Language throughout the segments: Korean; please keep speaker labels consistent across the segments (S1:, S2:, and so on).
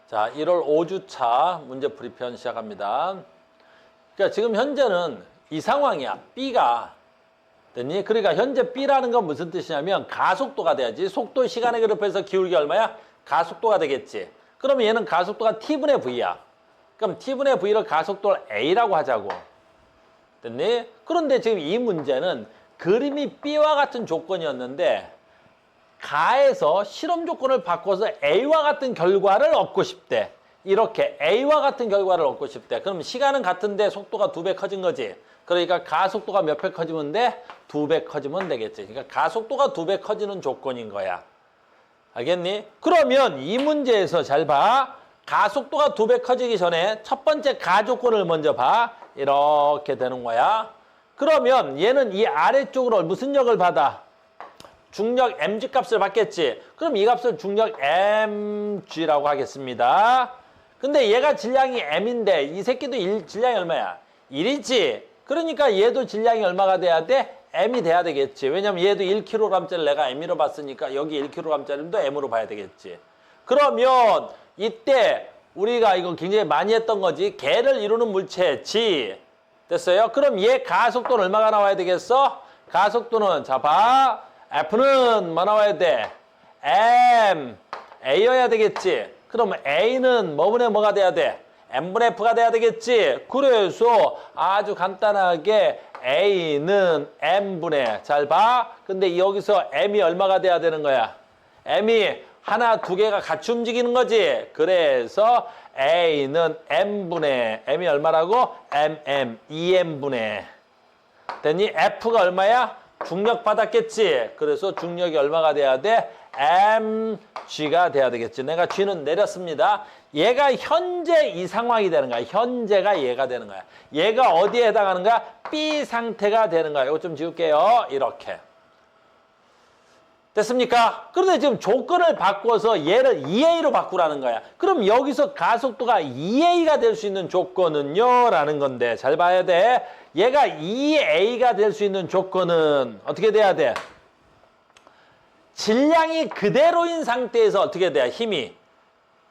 S1: 자, 1월 5주차 문제풀이편 시작합니다. 그러니까 지금 현재는 이 상황이야. B가 됐니? 그러니까 현재 B라는 건 무슨 뜻이냐면 가속도가 돼야지. 속도 시간의 그래프에서 기울기 얼마야? 가속도가 되겠지. 그러면 얘는 가속도가 T분의 V야. 그럼 T분의 V를 가속도를 A라고 하자고. 됐니? 그런데 지금 이 문제는 그림이 B와 같은 조건이었는데 가에서 실험 조건을 바꿔서 A와 같은 결과를 얻고 싶대. 이렇게 A와 같은 결과를 얻고 싶대. 그럼 시간은 같은데 속도가 2배 커진 거지. 그러니까 가속도가 몇 배 커지면 돼? 2배 커지면 되겠지. 그러니까 가속도가 2배 커지는 조건인 거야. 알겠니? 그러면 이 문제에서 잘 봐. 가속도가 2배 커지기 전에 첫 번째 가조건을 먼저 봐. 이렇게 되는 거야. 그러면 얘는 이 아래쪽으로 무슨 역을 받아? 중력 mg 값을 받겠지. 그럼 이 값을 중력 mg라고 하겠습니다. 근데 얘가 질량이 m인데 이 새끼도 질량이 얼마야? 1이지. 그러니까 얘도 질량이 얼마가 돼야 돼? m이 돼야 되겠지. 왜냐면 얘도 1kg짜리 내가 m으로 봤으니까 여기 1kg짜리도 m으로 봐야 되겠지. 그러면 이때 우리가 이거 굉장히 많이 했던 거지. 개를 이루는 물체 G. 됐어요? 그럼 얘 가속도는 얼마가 나와야 되겠어? 가속도는 자 봐. F는 뭐 나와야 돼? M, A여야 되겠지. 그러면 A는 뭐분의 뭐가 돼야 돼? M분의 F가 돼야 되겠지. 그래서 아주 간단하게 A는 M분의, 잘 봐. 근데 여기서 M이 얼마가 돼야 되는 거야? M이 하나, 두 개가 같이 움직이는 거지. 그래서 A는 M분의, M이 얼마라고? MM, 2M분의. 됐니? F가 얼마야? 중력 받았겠지. 그래서 중력이 얼마가 돼야 돼? mg가 돼야 되겠지. 내가 g는 내렸습니다. 얘가 현재 이 상황이 되는 거야. 현재가 얘가 되는 거야. 얘가 어디에 해당하는 거야? B 상태가 되는 거야. 이거 좀 지울게요. 이렇게. 됐습니까? 그런데 지금 조건을 바꿔서 얘를 2A로 바꾸라는 거야. 그럼 여기서 가속도가 2A가 될 수 있는 조건은요? 라는 건데 잘 봐야 돼. 얘가 2A가 될 수 있는 조건은 어떻게 돼야 돼? 질량이 그대로인 상태에서 어떻게 돼야 힘이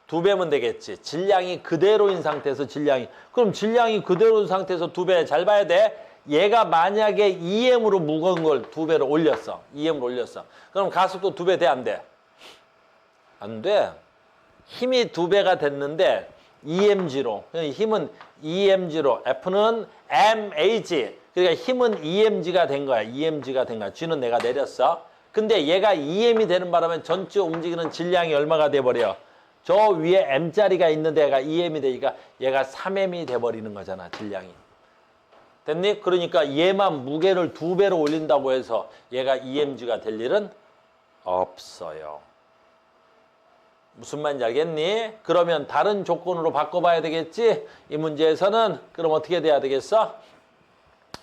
S1: 2배면 되겠지. 질량이 그대로인 상태에서 질량이. 그럼 질량이 그대로인 상태에서 2배 잘 봐야 돼. 얘가 만약에 2M으로 무거운 걸 2배로 올렸어. 2M으로 올렸어. 그럼 가속도 2배 돼? 안 돼? 안 돼. 힘이 2배가 됐는데 2mg로. 힘은 2mg로. F는 mAg. 그러니까 힘은 2mg가 된 거야. 2mg가 된 거야. G는 내가 내렸어. 근데 얘가 2m이 되는 바람에 전체 움직이는 질량이 얼마가 돼버려? 저 위에 m자리가 있는 데가 2m이 되니까 얘가 3m이 돼버리는 거잖아. 질량이. 됐니? 그러니까 얘만 무게를 2배로 올린다고 해서 얘가 EMG가 될 일은 없어요. 무슨 말인지 알겠니? 그러면 다른 조건으로 바꿔봐야 되겠지? 이 문제에서는 그럼 어떻게 돼야 되겠어?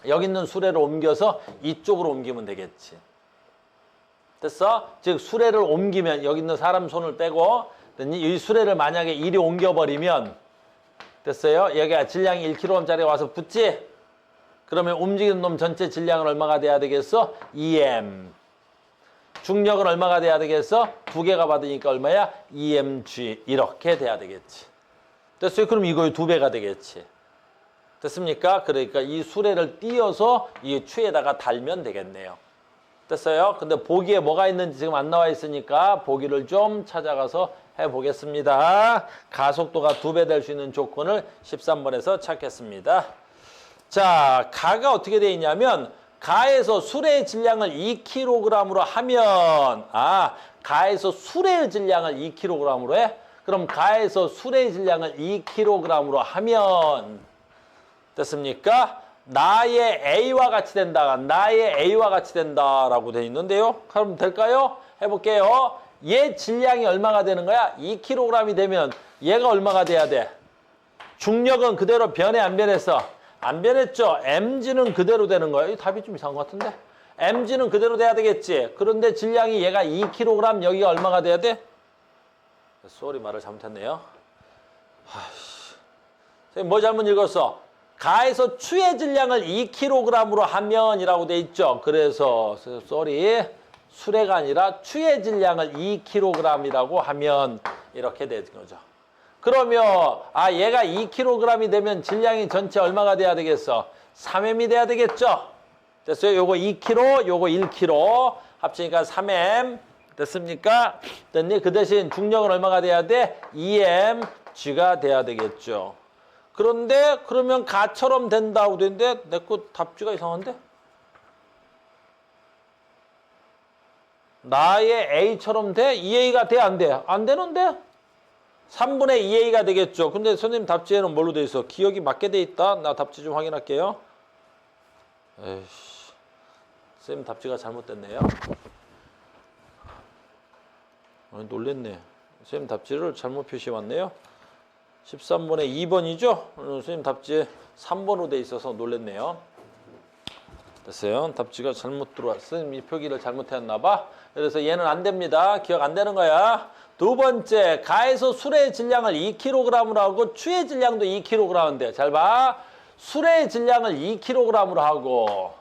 S1: 여기 있는 수레를 옮겨서 이쪽으로 옮기면 되겠지. 됐어? 즉 수레를 옮기면 여기 있는 사람 손을 빼고 됐니? 이 수레를 만약에 이리 옮겨버리면 됐어요? 여기가 질량이 1kg짜리가 와서 붙지? 그러면 움직이는 놈 전체 질량은 얼마가 돼야 되겠어? 2m. 중력은 얼마가 돼야 되겠어? 2개가 받으니까 얼마야? 2mg. 이렇게 돼야 되겠지. 됐어요? 그럼 이거 2배가 되겠지. 됐습니까? 그러니까 이 수레를 띄어서 이 추에다가 달면 되겠네요. 됐어요? 근데 보기에 뭐가 있는지 지금 안 나와 있으니까 보기를 좀 찾아가서 해보겠습니다. 가속도가 2배 될 수 있는 조건을 13번에서 찾겠습니다. 자, 가가 어떻게 돼 있냐면 가에서 수레의 질량을 2kg으로 하면 가에서 수레의 질량을 2kg으로 해? 그럼 가에서 수레의 질량을 2kg으로 하면 됐습니까? 나의 A와 같이 된다. 나의 A와 같이 된다라고 돼 있는데요. 그럼 될까요? 해볼게요. 얘 질량이 얼마가 되는 거야? 2kg이 되면 얘가 얼마가 돼야 돼? 중력은 그대로 변해 안 변했어? 안 변했죠? mg는 그대로 되는 거야. 이 답이 좀 이상한 것 같은데? mg는 그대로 돼야 되겠지. 그런데 질량이 얘가 2kg, 여기가 얼마가 돼야 돼? 쏘리 말을 잘못했네요. 선생님 뭐 잘못 읽었어? 가에서 추의 질량을 2kg으로 하면이라고 돼 있죠. 그래서 쏘리 수레가 아니라 추의 질량을 2kg이라고 하면 이렇게 되는 거죠. 그러면 얘가 2kg이 되면 질량이 전체 얼마가 돼야 되겠어? 3m이 돼야 되겠죠? 됐어요? 요거 2kg, 요거 1kg 합치니까 3m 됐습니까? 됐니? 그 대신 중력은 얼마가 돼야 돼? 2mg가 돼야 되겠죠. 그런데 그러면 가처럼 된다고 되는데 내 거 답지가 이상한데? 나의 A처럼 돼? 2A가 돼? 안 돼? 안 되는데? 3분의 2A가 되겠죠. 근데 선생님 답지에는 뭘로 돼 있어? 기억이 맞게 돼 있다? 나 답지 좀 확인할게요. 에이씨. 선생님 답지가 잘못됐네요. 놀랬네. 선생님 답지를 잘못 표시해 왔네요. 13번에 2번이죠? 선생님 답지 3번으로 돼 있어서 놀랬네요. 됐어요. 답지가 잘못 들어왔어. 선생님이 표기를 잘못했나 봐. 그래서 얘는 안 됩니다. 기억 안 되는 거야. 두 번째, 가에서 술의 질량을 2kg으로 하고 추의 질량도 2kg인데 잘 봐. 술의 질량을 2kg으로 하고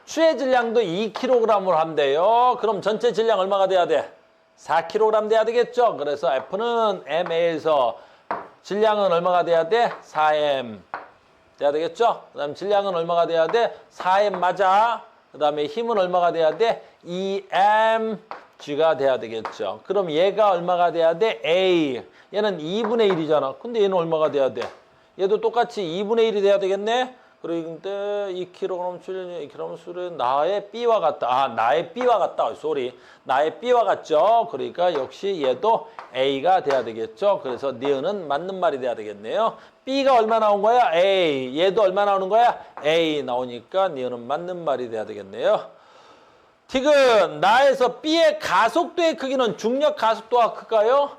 S1: 추의 질량도 2kg으로 한대요. 그럼 전체 질량 얼마가 돼야 돼? 4kg 돼야 되겠죠? 그래서 F는 MA에서 질량은 얼마가 돼야 돼? 4M 돼야 되겠죠? 그 다음 질량은 얼마가 돼야 돼? 4M 맞아. 그 다음에 힘은 얼마가 돼야 돼? 2mg가 돼야 되겠죠. 그럼 얘가 얼마가 돼야 돼? A. 얘는 2분의 1이잖아. 근데 얘는 얼마가 돼야 돼? 얘도 똑같이 2분의 1이 돼야 되겠네? 그런데 2kg 출연이 2kg 술은 나의 B와 같다. 나의 B와 같다. 쏘리. 나의 B와 같죠? 그러니까 역시 얘도 A가 돼야 되겠죠? 그래서 니은은 맞는 말이 돼야 되겠네요. B가 얼마 나온 거야? A. 얘도 얼마 나오는 거야? A 나오니까 니은은 맞는 말이 돼야 되겠네요. 지금 나에서 B의 가속도의 크기는 중력 가속도가 클까요?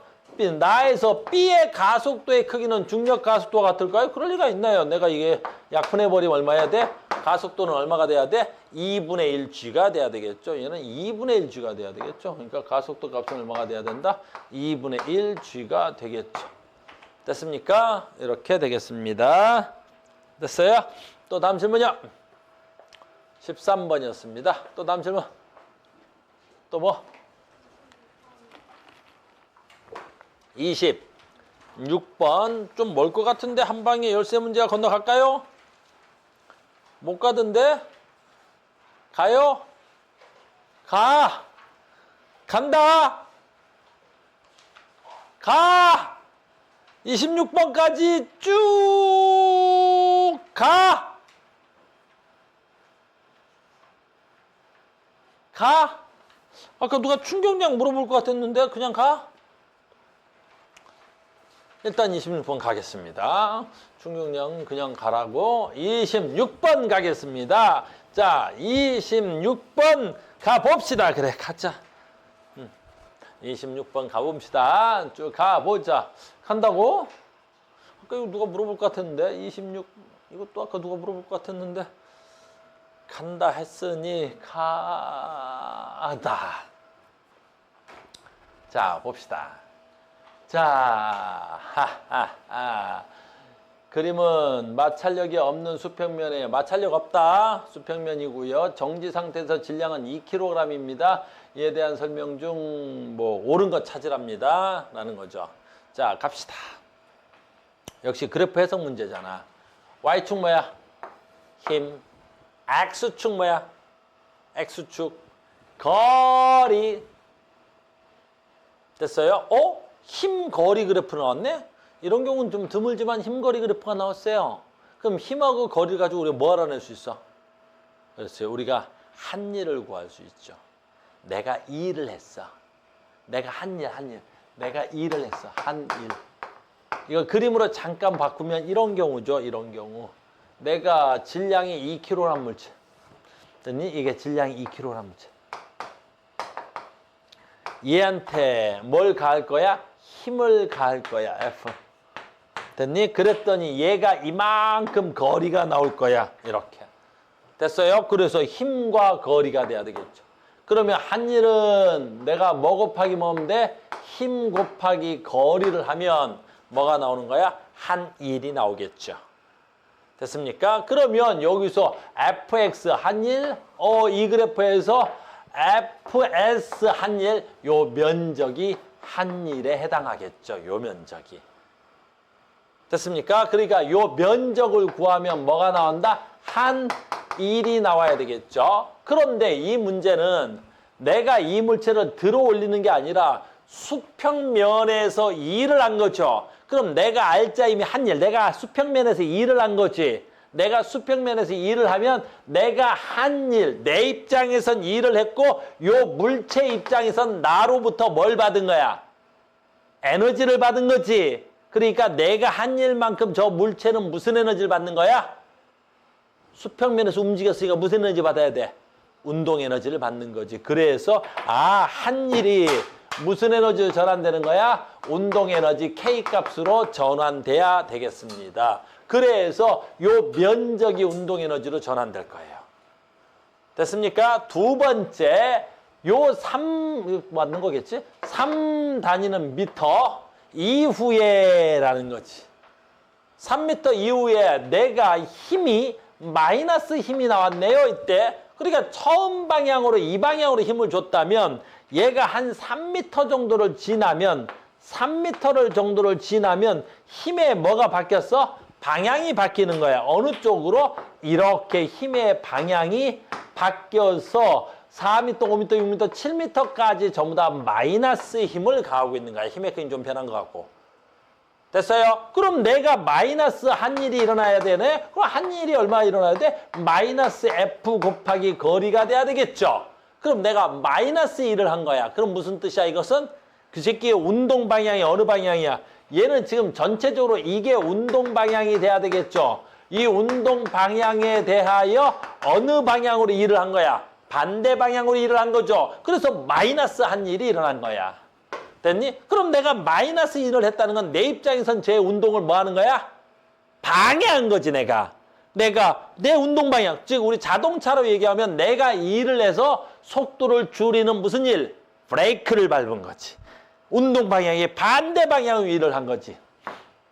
S1: 나에서 B의 가속도의 크기는 중력 가속도가 같을까요? 그럴 리가 있나요? 내가 이게 약분해버리면 얼마 해야 돼? 가속도는 얼마가 돼야 돼? 2분의 1g가 돼야 되겠죠. 얘는 2분의 1g가 돼야 되겠죠. 그러니까 가속도 값은 얼마가 돼야 된다? 2분의 1g가 되겠죠. 됐습니까? 이렇게 되겠습니다. 됐어요? 또 다음 질문이요. 13번이었습니다. 또 다음 질문. 또 뭐? 26번. 좀 멀 것 같은데 한 방에 13문제가 건너갈까요? 못 가던데? 가요? 가! 간다! 가! 26번까지 쭉 가! 가! 아까 누가 충격량 물어볼 것 같았는데 그냥 가? 일단 26번 가겠습니다. 충격량 그냥 가라고 26번 가겠습니다. 자, 26번 가봅시다. 그래, 가자. 26번 가봅시다. 쭉 가보자. 간다고? 아까 이거 누가 물어볼 것 같았는데 26 이것도 아까 누가 물어볼 것 같았는데 간다 했으니 가다. 자, 봅시다. 자, 그림은 마찰력이 없는 수평면에 마찰력 없다. 수평면이고요. 정지 상태에서 질량은 2kg입니다. 이에 대한 설명 중 뭐 옳은 것 찾으랍니다. 라는 거죠. 자, 갑시다. 역시 그래프 해석 문제잖아. Y축 뭐야? 힘. X축 뭐야? X축. 거리. 됐어요? 힘 거리 그래프 나왔네? 이런 경우는 좀 드물지만 힘 거리 그래프가 나왔어요. 그럼 힘하고 거리를 가지고 우리가 뭐 알아낼 수 있어? 그랬어요. 우리가 한 일을 구할 수 있죠. 내가 이 일을 했어. 내가 한 일. 내가 이 일을 했어. 한 일. 이거 그림으로 잠깐 바꾸면 이런 경우죠. 이런 경우. 내가 질량이 2kg 물체. 됐니? 이게 질량이 2kg 물체. 얘한테 뭘 가할 거야? 힘을 가할 거야. F. 됐니? 그랬더니 얘가 이만큼 거리가 나올 거야. 이렇게. 됐어요? 그래서 힘과 거리가 돼야 되겠죠. 그러면 한 일은 내가 뭐 곱하기 뭐면 돼? 힘 곱하기 거리를 하면 뭐가 나오는 거야? 한 일이 나오겠죠. 됐습니까? 그러면 여기서 fx 한 일, 이 그래프에서 fs 한 일, 요 면적이 한 일에 해당하겠죠. 요 면적이. 됐습니까? 그러니까 요 면적을 구하면 뭐가 나온다? 한 일이 나와야 되겠죠. 그런데 이 문제는 내가 이 물체를 들어 올리는 게 아니라 수평면에서 일을 한 거죠. 그럼 내가 알자 이미 한 일, 내가 수평면에서 일을 한 거지. 내가 수평면에서 일을 하면 내가 한 일, 내 입장에선 일을 했고 요 물체 입장에선 나로부터 뭘 받은 거야? 에너지를 받은 거지. 그러니까 내가 한 일만큼 저 물체는 무슨 에너지를 받는 거야? 수평면에서 움직였으니까 무슨 에너지 받아야 돼? 운동 에너지를 받는 거지. 그래서 한 일이 무슨 에너지로 전환되는 거야? 운동 에너지 K값으로 전환돼야 되겠습니다. 그래서 요 면적이 운동 에너지로 전환될 거예요. 됐습니까? 두 번째, 요 3 맞는 거겠지? 3 단위는 미터 이후에라는 거지. 3m 이후에 내가 힘이 마이너스 힘이 나왔네요. 이때. 그러니까 처음 방향으로 이 방향으로 힘을 줬다면 얘가 한 3m 정도를 지나면 3m를 정도를 지나면 힘의 뭐가 바뀌었어? 방향이 바뀌는 거야. 어느 쪽으로? 이렇게 힘의 방향이 바뀌어서 4m, 5m, 6m, 7m까지 전부 다 마이너스 힘을 가하고 있는 거야. 힘의 크기 좀 변한 것 같고. 됐어요? 그럼 내가 마이너스 한 일이 일어나야 되네? 그럼 한 일이 얼마 일어나야 돼? 마이너스 F 곱하기 거리가 돼야 되겠죠? 그럼 내가 마이너스 1을 한 거야. 그럼 무슨 뜻이야 이것은? 그 새끼의 운동 방향이 어느 방향이야? 얘는 지금 전체적으로 이게 운동 방향이 돼야 되겠죠? 이 운동 방향에 대하여 어느 방향으로 일을 한 거야? 반대 방향으로 일을 한 거죠. 그래서 마이너스 한 일이 일어난 거야. 됐니? 그럼 내가 마이너스 1을 했다는 건 내 입장에선 제 운동을 뭐 하는 거야? 방해한 거지, 내가. 내 운동 방향, 즉 우리 자동차로 얘기하면 내가 일을 해서 속도를 줄이는 무슨 일? 브레이크를 밟은 거지. 운동 방향의 반대 방향으로 일을 한 거지.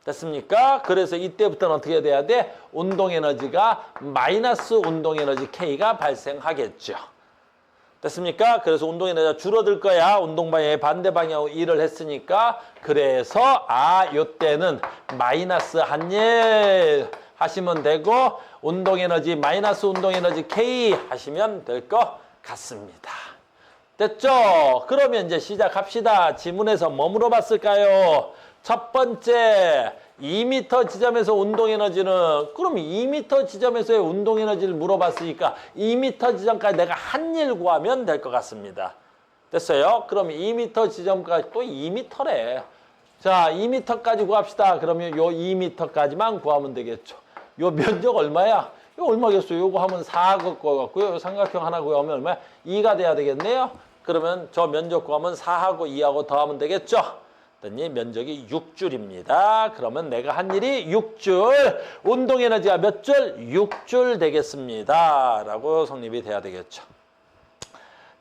S1: 됐습니까? 그래서 이때부터는 어떻게 돼야 돼? 운동 에너지가 마이너스 운동 에너지 K가 발생하겠죠. 됐습니까? 그래서 운동 에너지가 줄어들 거야. 운동 방향의 반대 방향으로 일을 했으니까. 그래서 요때는 마이너스 한 일 하시면 되고 운동 에너지 마이너스 운동 에너지 K 하시면 될 것 같습니다. 됐죠? 그러면 이제 시작합시다. 지문에서 뭐 물어봤을까요? 첫 번째 2m 지점에서 운동 에너지는 그럼 2m 지점에서의 운동 에너지를 물어봤으니까 2m 지점까지 내가 한 일 구하면 될 것 같습니다. 됐어요? 그럼 2m 지점까지 또 2m래. 자, 2m까지 구합시다. 그러면 요 2m까지만 구하면 되겠죠. 요 면적 얼마야? 이거 얼마겠어요? 요거 하면 4가 구해갖고요. 삼각형 하나 구하면 얼마야? 2가 돼야 되겠네요. 그러면 저 면적 구하면 4하고 2하고 더하면 되겠죠? 그랬더니 면적이 6줄입니다. 그러면 내가 한 일이 6줄, 운동 에너지가 몇 줄? 6줄 되겠습니다. 라고 성립이 돼야 되겠죠.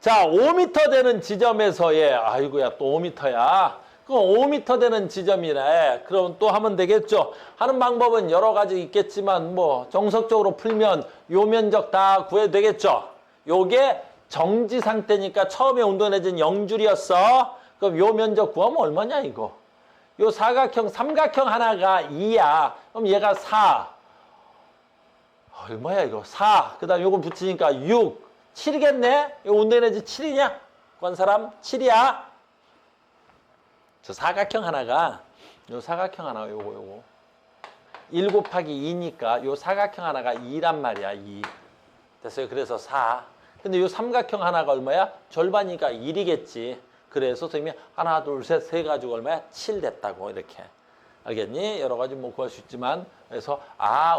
S1: 자, 5m 되는 지점에서의, 아이고야, 또 5m야. 그럼 5m 되는 지점이네. 그럼 또 하면 되겠죠. 하는 방법은 여러 가지 있겠지만, 뭐, 정석적으로 풀면 요 면적 다 구해도 되겠죠. 요게 정지 상태니까 처음에 운동 에너지는 0줄이었어. 그럼 요 면적 구하면 얼마냐 이거? 요 사각형, 삼각형 하나가 2야. 그럼 얘가 4. 얼마야 이거? 4. 그 다음 요거 붙이니까 6. 7이겠네? 요 운동 에너지 7이냐? 건 사람 7이야. 저 사각형 하나가 요 사각형 하나 요거 1 곱하기 2니까 요 사각형 하나가 2란 말이야. 2. 됐어요? 그래서 4. 근데 요 삼각형 하나가 얼마야? 절반이니까 1이겠지. 그래서 선생님이 하나, 둘, 셋, 세 가지고 얼마야? 7 됐다고 이렇게. 알겠니? 여러 가지 뭐 구할 수 있지만 그래서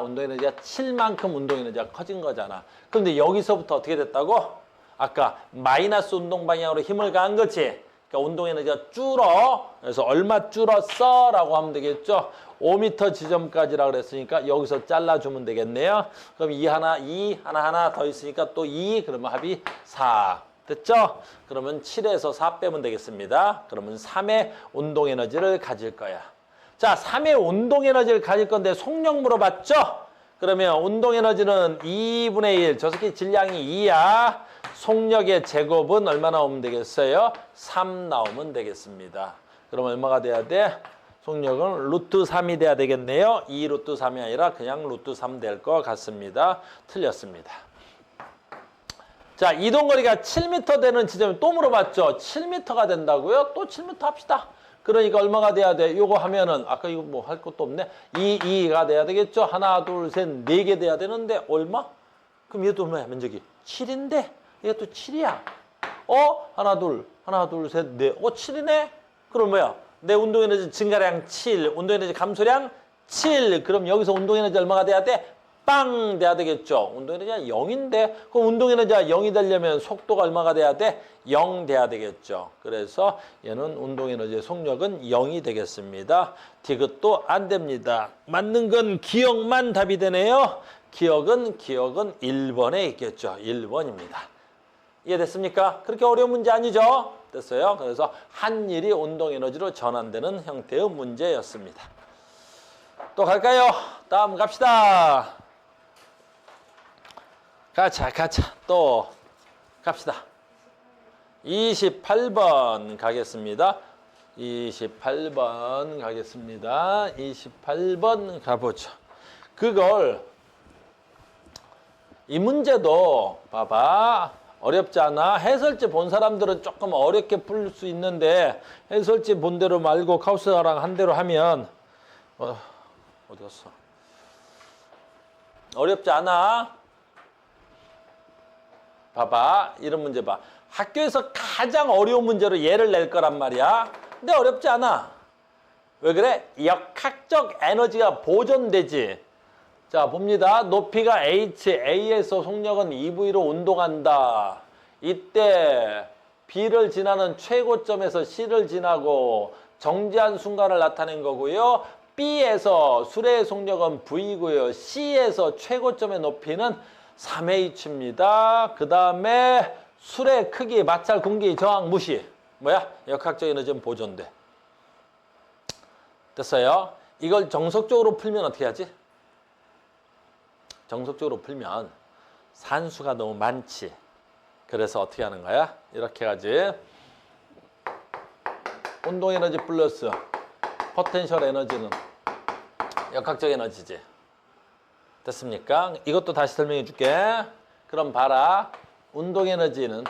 S1: 운동 에너지가 7만큼 운동 에너지가 커진 거잖아. 그런데 여기서부터 어떻게 됐다고? 아까 마이너스 운동 방향으로 힘을 가한 거지. 그러니까 운동 에너지가 줄어. 그래서 얼마 줄었어? 라고 하면 되겠죠. 5m 지점까지라 그랬으니까 여기서 잘라주면 되겠네요. 그럼 2 하나 더 있으니까 또 2. 그러면 합이 4. 됐죠? 그러면 7에서 4 빼면 되겠습니다. 그러면 3의 운동 에너지를 가질 거야. 자, 3의 운동 에너지를 가질 건데 속력 물어봤죠? 그러면 운동 에너지는 2분의 1. 저 새끼 질량이 2야. 속력의 제곱은 얼마 나오면 되겠어요? 3 나오면 되겠습니다. 그럼 얼마가 돼야 돼? 속력은 루트 3이 돼야 되겠네요. 2 루트 3이 아니라 그냥 루트 3 될 것 같습니다. 틀렸습니다. 자, 이동거리가 7m 되는 지점이 또 물어봤죠. 7m가 된다고요? 또 7m 합시다. 그러니까 얼마가 돼야 돼? 요거 하면은 아까 이거 뭐 할 것도 없네. 2가 돼야 되겠죠. 하나, 둘, 셋, 4개 돼야 되는데 얼마? 그럼 얘도 얼마야? 면적이 7인데 이것도 7이야. 하나, 둘, 셋, 넷. 7이네? 그럼 뭐야? 내 운동에너지 증가량 7, 운동에너지 감소량 7. 그럼 여기서 운동에너지 얼마가 돼야 돼? 빵 돼야 되겠죠. 운동에너지가 0인데 그럼 운동에너지가 0이 되려면 속도가 얼마가 돼야 돼? 0 돼야 되겠죠. 그래서 얘는 운동에너지의 속력은 0이 되겠습니다. 디귿도 안 됩니다. 맞는 건 기억만 답이 되네요. 기억은 1번에 있겠죠. 1번입니다. 이해됐습니까? 그렇게 어려운 문제 아니죠? 됐어요. 그래서 한 일이 운동에너지로 전환되는 형태의 문제였습니다. 또 갈까요? 다음 갑시다. 가자. 또 갑시다. 28번 가겠습니다. 28번 가겠습니다. 28번 가보죠. 이 문제도 봐봐. 어렵지 않아? 해설지 본 사람들은 조금 어렵게 풀 수 있는데 해설지 본 대로 말고 카우스랑 한 대로 하면 어디 갔어? 어렵지 않아? 봐봐. 이런 문제 봐. 학교에서 가장 어려운 문제로 얘를 낼 거란 말이야. 근데 어렵지 않아. 왜 그래? 역학적 에너지가 보존되지. 자, 봅니다. 높이가 h, a에서 속력은 ev로 운동한다. 이때 b를 지나는 최고점에서 c를 지나고 정지한 순간을 나타낸 거고요. b에서 수레의 속력은 v고요. c에서 최고점의 높이는 3h입니다. 그 다음에 수레 크기, 마찰, 군기, 저항 무시. 뭐야? 역학적 에너지는 보존돼. 됐어요? 이걸 정석적으로 풀면 어떻게 하지? 정석적으로 풀면 산수가 너무 많지. 그래서 어떻게 하는 거야? 이렇게 가지. 운동 에너지 플러스 포텐셜 에너지는 역학적 에너지지. 됐습니까? 이것도 다시 설명해 줄게. 그럼 봐라. 운동 에너지는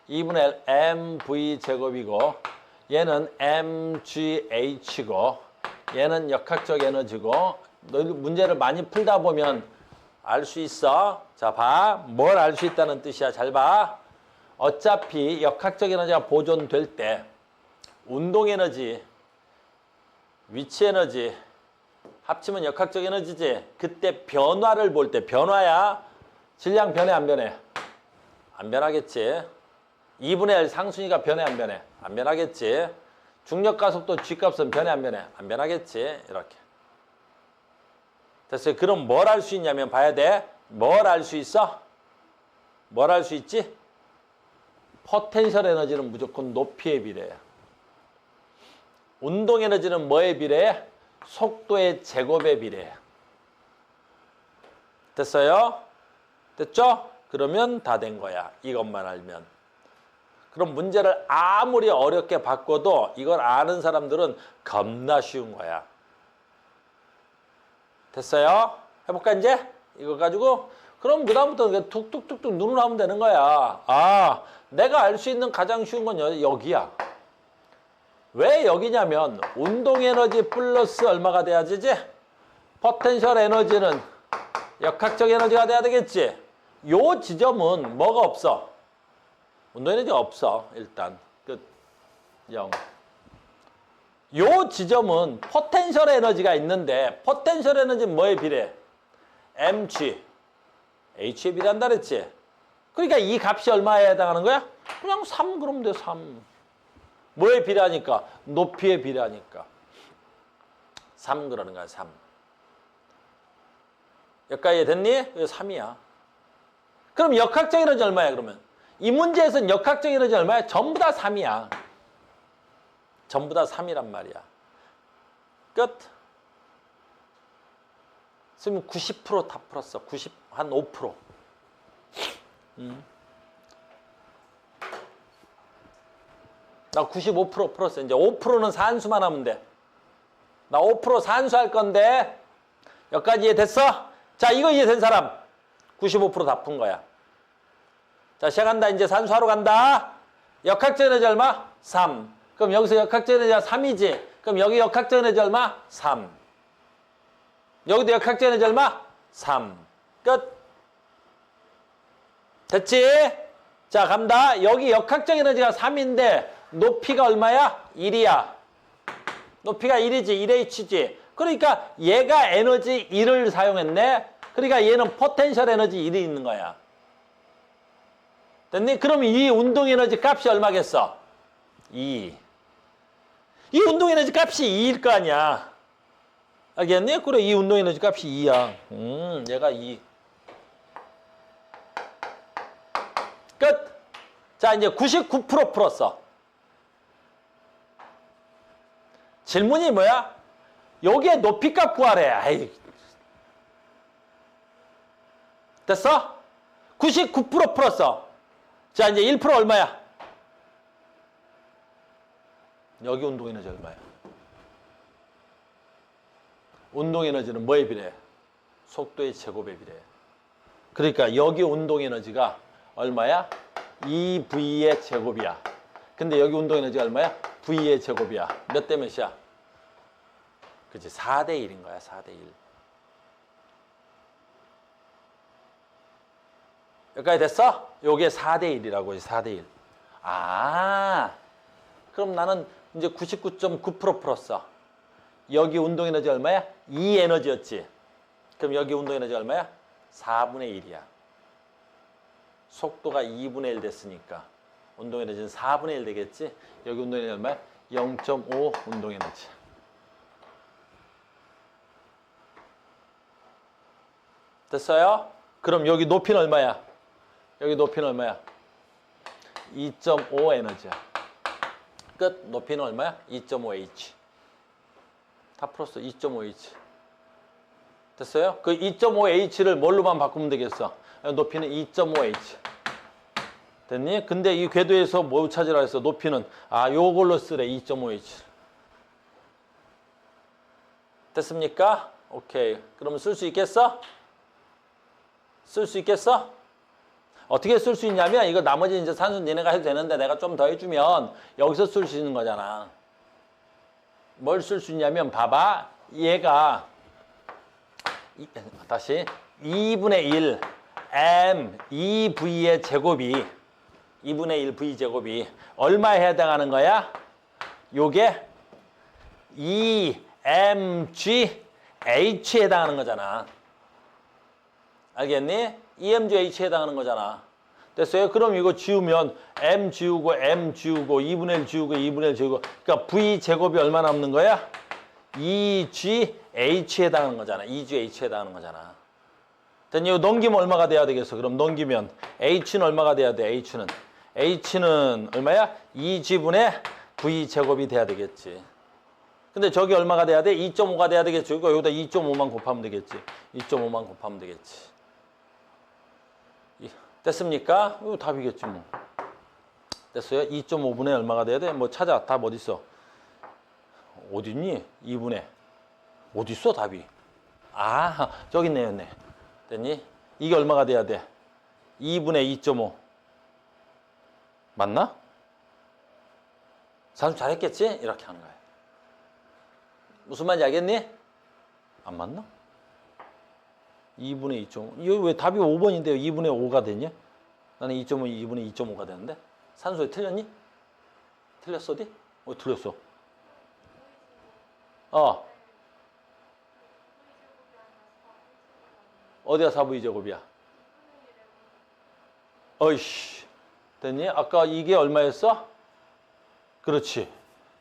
S1: 2분의 mv 제곱이고 얘는 mgh고 얘는 역학적 에너지고 너희 문제를 많이 풀다 보면 알 수 있어. 자, 봐. 뭘 알 수 있다는 뜻이야. 잘 봐. 어차피 역학적 에너지가 보존될 때 운동 에너지, 위치 에너지 합치면 역학적 에너지지. 그때 변화를 볼 때 변화야. 질량 변해 안 변해? 안 변하겠지. 2분의 L 상순위가 변해 안 변해? 안 변하겠지. 중력 가속도 G값은 변해 안 변해? 안 변하겠지. 이렇게. 됐어요. 그럼 뭘 알 수 있냐면 봐야 돼. 뭘 알 수 있어? 뭘 알 수 있지? 포텐셜 에너지는 무조건 높이에 비례해. 운동 에너지는 뭐에 비례해? 속도의 제곱에 비례해. 됐어요? 됐죠? 그러면 다 된 거야. 이것만 알면. 그럼 문제를 아무리 어렵게 바꿔도 이걸 아는 사람들은 겁나 쉬운 거야. 됐어요? 해볼까 이제? 이거 가지고? 그럼 그다음부터 그냥 툭툭툭툭 눈으로 하면 되는 거야. 아, 내가 알 수 있는 가장 쉬운 건 여기야. 왜 여기냐면 운동 에너지 플러스 얼마가 돼야 되지? 포텐셜 에너지는 역학적 에너지가 돼야 되겠지? 요 지점은 뭐가 없어? 운동 에너지가 없어. 일단 끝. 0. 요 지점은 포텐셜 에너지가 있는데 포텐셜 에너지는 뭐에 비례해? mg. h에 비례한다 그랬지? 그러니까 이 값이 얼마에 해당하는 거야? 그냥 3 그러면 돼. 3. 뭐에 비례하니까? 높이에 비례하니까. 3 그러는 거야. 3. 여기까지 이해됐니? 3이야. 그럼 역학적 에너지 얼마야 그러면? 이 문제에서는 역학적 에너지 얼마야? 전부 다 3이야. 전부 다 3이란 말이야. 끝. 선생님 90% 다 풀었어. 90, 한 5%. 나 95% 풀었어. 이제 5%는 산수만 하면 돼. 나 5% 산수할 건데 여기까지 이해됐어? 자, 이거 이해된 사람 95% 다 푼 거야. 자, 시작한다. 이제 산수하러 간다. 역학적 에너지 얼마? 3. 그럼 여기서 역학적 에너지가 3이지. 그럼 여기 역학적 에너지 얼마? 3. 여기도 역학적 에너지 얼마? 3. 끝. 됐지? 자, 간다. 여기 역학적 에너지가 3인데 높이가 얼마야? 1이야. 높이가 1이지. 1h지. 그러니까 얘가 에너지 1을 사용했네. 그러니까 얘는 포텐셜 에너지 1이 있는 거야. 됐니? 그럼 이 운동 에너지 값이 얼마겠어? 2. 이 운동 에너지 값이 2일 거 아니야. 알겠니? 그래, 이 운동 에너지 값이 2야. 얘가 2. 끝. 자, 이제 99% 풀었어. 질문이 뭐야? 여기에 높이값 구하래. 아이. 됐어? 99% 풀었어. 자, 이제 1% 얼마야? 여기 운동 에너지 얼마야? 운동 에너지는 뭐에 비례해? 속도의 제곱에 비례해. 그러니까 여기 운동 에너지가 얼마야? 2V의 제곱이야. 근데 여기 운동 에너지가 얼마야? V의 제곱이야. 몇 대 몇이야? 그치, 4대 1인 거야. 4대 1. 여기까지 됐어? 요게 4대 1이라고. 4대 1. 아, 그럼 나는 이제 99.9% 풀었어. 여기 운동 에너지 얼마야? 2 에너지였지. 그럼 여기 운동 에너지 얼마야? 4분의 1이야. 속도가 2분의 1 됐으니까 운동 에너지는 4분의 1 되겠지? 여기 운동 에너지 얼마야? 0.5 운동 에너지. 됐어요? 그럼 여기 높이는 얼마야? 여기 높이는 얼마야? 2.5 에너지야. 끝. 높이는 얼마야? 2.5h. 다 풀었어. 2.5h. 됐어요? 그 2.5h를 뭘로만 바꾸면 되겠어? 높이는 2.5h. 됐니? 근데 이 궤도에서 뭐 찾으라 했어? 높이는 요걸로 쓰래. 2.5h. 됐습니까? 오케이. 그러면 쓸 수 있겠어? 쓸 수 있겠어? 어떻게 쓸 수 있냐면 이거 나머지 이제 산수 니네가 해도 되는데 내가 좀 더 해주면 여기서 쓸 수 있는 거잖아. 뭘 쓸 수 있냐면 봐봐. 얘가 다시 2분의 1 m 2v의 제곱이 2분의 1 v 제곱이 얼마에 해당하는 거야? 요게 2mg h에 해당하는 거잖아. 알겠니? EMGH에 해당하는 거잖아. 됐어요? 그럼 이거 지우면 M 지우고 2분의 1 지우고 2분의 1 지우고 그러니까 V 제곱이 얼마 남는 거야? 2GH에 해당하는 거잖아. 2GH에 해당하는 거잖아. 됐니? 이거 넘기면 얼마가 돼야 되겠어? 그럼 넘기면 H는 얼마가 돼야 돼? H는 얼마야? 2G분의 V 제곱이 돼야 되겠지. 근데 저기 얼마가 돼야 돼? 2.5가 돼야 되겠지. 이거 여기다 2.5만 곱하면 되겠지. 2.5만 곱하면 되겠지. 됐습니까? 이거 답이겠지 뭐. 됐어요? 2.5분의 얼마가 돼야 돼? 뭐 찾아. 답 어딨어? 어딨니? 2분의. 어딨어 답이? 저기 있네. 됐니? 이게 얼마가 돼야 돼? 2분의 2.5. 맞나? 산수 잘했겠지? 이렇게 하는 거야. 무슨 말인지 알겠니? 안 맞나? 2분의 2.5. 이거 왜 답이 5번인데요? 2분의 5가 됐냐? 나는 2.5, 2분의 2.5가 되는데? 산수에 틀렸니? 틀렸어, 어디? 틀렸어. 어디가 4V 제곱이야? 어이씨. 됐니? 아까 이게 얼마였어? 그렇지.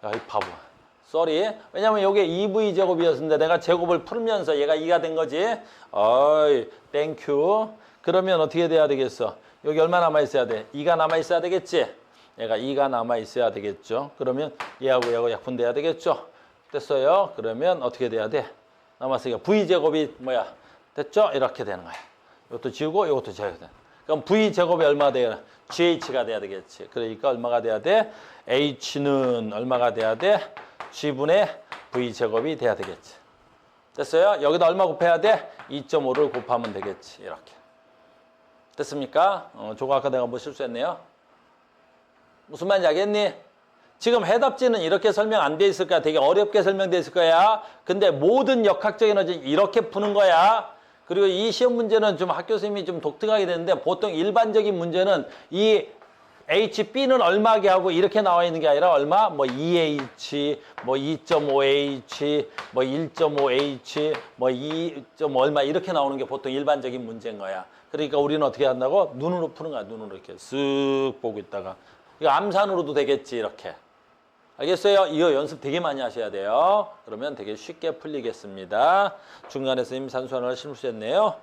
S1: 야, 이 바보. 쏘리. 왜냐면 이게 2V 제곱이었는데 내가 제곱을 풀면서 얘가 2가 된 거지. 어이, 땡큐. 그러면 어떻게 돼야 되겠어? 여기 얼마 남아있어야 돼? 2가 남아있어야 되겠지? 얘가 2가 남아있어야 되겠죠? 그러면 얘하고 약분돼야 되겠죠? 됐어요? 그러면 어떻게 돼야 돼? 남았으니까 V 제곱이 뭐야? 됐죠? 이렇게 되는 거야. 이것도 지우고 이것도 지워야 돼. 그러니까 그럼 V 제곱이 얼마가 돼요? GH가 돼야 되겠지. 그러니까 얼마가 돼야 돼? H는 얼마가 돼야 돼? G분의 V 제곱이 돼야 되겠지. 됐어요? 여기다 얼마 곱해야 돼? 2.5를 곱하면 되겠지. 이렇게. 됐습니까? 저거 아까 내가 뭐 실수했네요. 무슨 말인지 알겠니? 지금 해답지는 이렇게 설명 안 돼 있을 거야. 되게 어렵게 설명돼 있을 거야. 근데 모든 역학적 에너지는 이렇게 푸는 거야. 그리고 이 시험 문제는 좀 학교 선생님이 좀 독특하게 되는데 보통 일반적인 문제는 이 HB는 얼마게 하고 이렇게 나와 있는 게 아니라 얼마? 뭐 2H, 뭐 2.5H, 뭐 1.5H, 뭐 2.5 얼마 이렇게 나오는 게 보통 일반적인 문제인 거야. 그러니까 우리는 어떻게 한다고? 눈으로 푸는 거야. 눈으로 이렇게 쓱 보고 있다가. 이거 암산으로도 되겠지 이렇게. 알겠어요? 이거 연습 되게 많이 하셔야 돼요. 그러면 되게 쉽게 풀리겠습니다. 중간에 선생님 산수하느라 실수했네요.